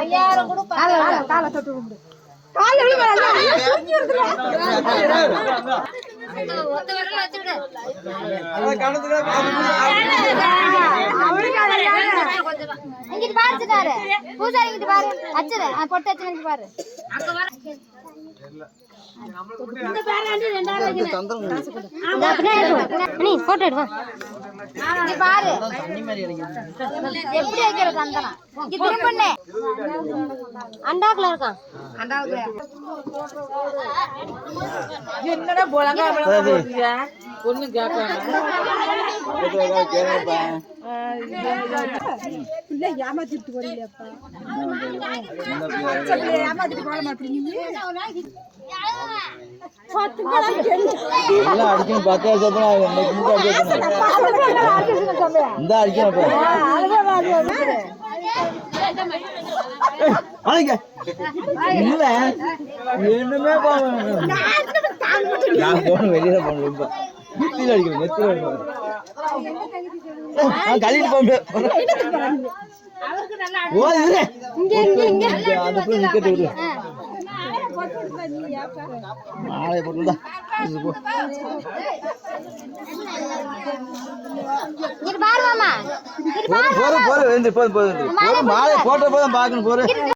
காலை தொட்டு கும்பிடு. காலை பூசாரிக்கிட்டு பாரு, அச்சரு பொட்டு அச்சனுக்கு பாரு. போட்டோ எடுவான் பாரு எப்படி வைக்கிற சந்தனம் திரும்பண்ணே அண்டாக்குல இருக்கான். என்னடா போலாங்க ஒண்ணு கேட்பாங்க ஏமாத்திட்டு போறீங்கப்பா. ஏமாத்திட்டு போக மாட்டீங்க. வெளியில போன நெத்தில அடிக்கணும், நெத்தில கழிட்டு போக மாலை போட்டு மாலை போட்ட போதும் பார்க்கணும் போற